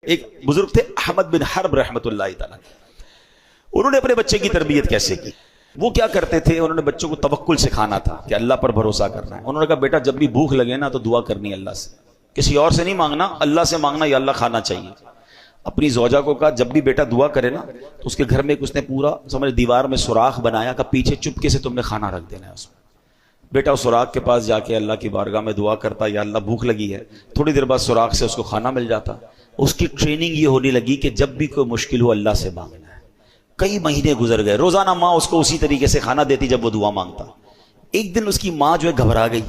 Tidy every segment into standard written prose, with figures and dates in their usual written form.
ایک بزرگ تھے احمد بن حرب رحمۃ اللہ تعالی، انہوں نے اپنے بچے کی تربیت کیسے کی؟ وہ کیا کرتے تھے؟ انہوں نے بچوں کو توکل سکھانا تھا کہ اللہ پر بھروسہ کرنا ہے۔ انہوں نے کہا بیٹا جب بھی بھوک لگے نا تو دعا کرنی ہے اللہ سے، کسی اور سے نہیں مانگنا، اللہ سے مانگنا، یا اللہ کھانا چاہیے۔ اپنی زوجہ کو کہا جب بھی بیٹا دعا کرے نا تو اس کے گھر میں اس نے پورا سمجھ دیوار میں سوراخ بنایا کہ پیچھے چپکے سے تم نے کھانا رکھ دینا ہے اس میں۔ بیٹا اس سوراخ کے پاس جا کے اللہ کی بارگاہ میں دعا کرتا، یا اللہ بھوک لگی ہے، تھوڑی دیر بعد سوراخ سے اس کو کھانا مل جاتا۔ اس کی ٹریننگ یہ ہونے لگی کہ جب بھی کوئی مشکل ہو اللہ سے مانگنا ہے۔ کئی مہینے گزر گئے، روزانہ ماں اس کو اسی طریقے سے کھانا دیتی جب وہ دعا مانگتا۔ ایک دن اس کی ماں جو ہے گھبرا گئی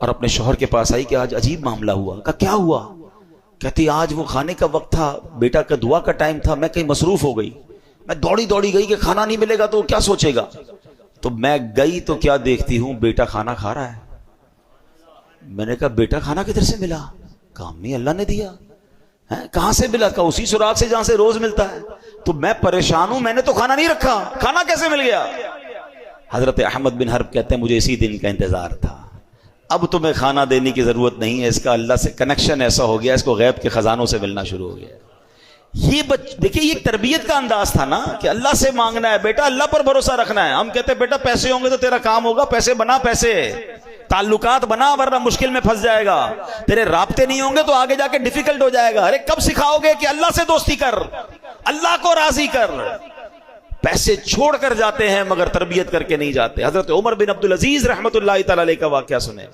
اور اپنے شوہر کے پاس آئی کہ آج عجیب معاملہ ہوا۔ کہا کیا ہوا؟ کہتی آج وہ کھانے کا وقت تھا، بیٹا کا دعا کا ٹائم تھا، میں کہیں مصروف ہو گئی، میں دوڑی گئی کہ کھانا نہیں ملے گا تو کیا سوچے گا۔ تو میں گئی تو کیا دیکھتی ہوں بیٹا کھانا کھا رہا ہے۔ میں نے کہا بیٹا کھانا کدھر سے ملا؟ کہا امی اللہ نے دیا۔ کہاں سے ملا؟ کہا اسی سوراخ سے جہاں سے روز ملتا ہے۔ تو میں پریشان ہوں، میں نے تو کھانا نہیں رکھا، کھانا کیسے مل گیا؟ حضرت احمد بن حرب کہتے ہیں مجھے اسی دن کا انتظار تھا، اب تمہیں کھانا دینے کی ضرورت نہیں ہے، اس کا اللہ سے کنیکشن ایسا ہو گیا، اس کو غیب کے خزانوں سے ملنا شروع ہو گیا۔ یہ دیکھیں یہ تربیت کا انداز تھا نا کہ اللہ سے مانگنا ہے، بیٹا اللہ پر بھروسہ رکھنا ہے۔ ہم کہتے ہیں بیٹا پیسے ہوں گے تو تیرا کام ہوگا، پیسے بنا، پیسے تعلقات بنا ورنہ مشکل میں پھنس جائے گا، تیرے رابطے نہیں ہوں گے تو آگے جا کے ڈیفیکلٹ ہو جائے گا۔ ارے کب سکھاؤ گے کہ اللہ سے دوستی کر، اللہ کو راضی کر؟ پیسے چھوڑ کر جاتے ہیں مگر تربیت کر کے نہیں جاتے۔ حضرت عمر بن عبدالعزیز رحمۃ اللہ تعالی علیہ کا واقعہ سنیں۔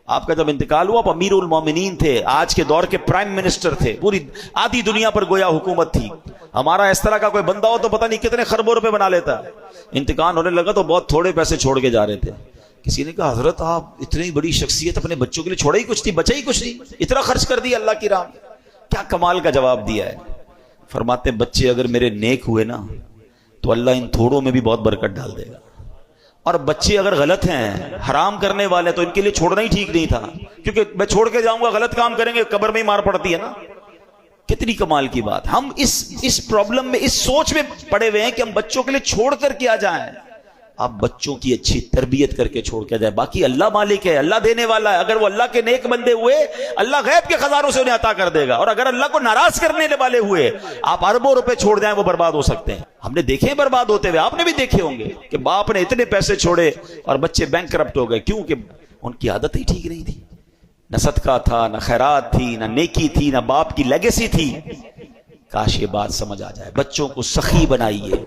آپ کا جب انتقال ہوا، آپ امیر المومنین تھے، آج کے دور کے پرائم منسٹر تھے، پوری آدھی دنیا پر گویا حکومت تھی۔ ہمارا اس طرح کا کوئی بندہ ہو تو پتہ نہیں کتنے خربوں روپے بنا لیتا۔ انتقال ہونے لگا تو بہت تھوڑے پیسے چھوڑ کے جا رہے تھے۔ کسی نے کہا حضرت آپ اتنی بڑی شخصیت، اپنے بچوں کے لیے چھوڑا ہی کچھ نہیں، بچا ہی کچھ نہیں، اتنا خرچ کر دیا اللہ کی راہ میں۔ کیا کمال کا جواب دیا ہے۔ فرماتے ہیں بچے اگر میرے نیک ہوئے نا تو اللہ ان تھوڑوں میں بھی بہت برکت ڈال دے گا، اور بچے اگر غلط ہیں، حرام کرنے والے، تو ان کے لیے چھوڑنا ہی ٹھیک نہیں تھا، کیونکہ میں چھوڑ کے جاؤں گا غلط کام کریں گے قبر میں ہی مار پڑتی ہے نا۔ کتنی کمال کی بات۔ ہم اس پرابلم میں، اس سوچ میں پڑے ہوئے ہیں کہ ہم بچوں کے لیے چھوڑ کر کیا جائیں۔ آپ بچوں کی اچھی تربیت کر کے چھوڑ کے جائیں، باقی اللہ مالک ہے، اللہ دینے والا ہے۔ اگر وہ اللہ کے نیک بندے ہوئے اللہ غیب کے خزانوں سے انہیں عطا کر دے گا، اور اگر اللہ کو ناراض کرنے والے ہوئے آپ اربوں روپے چھوڑ جائیں وہ برباد ہو سکتے ہیں۔ ہم نے دیکھے برباد ہوتے ہوئے، آپ نے بھی دیکھے ہوں گے کہ باپ نے اتنے پیسے چھوڑے اور بچے بینک کرپٹ ہو گئے، کیوں کہ ان کی عادت ہی ٹھیک نہیں تھی، نہ صدقہ تھا، نہ خیرات تھی، نہ نیکی تھی، نہ باپ کی لیگیسی تھی۔ کاش یہ بات سمجھ آ جائے۔ بچوں کو سخی بنائیے،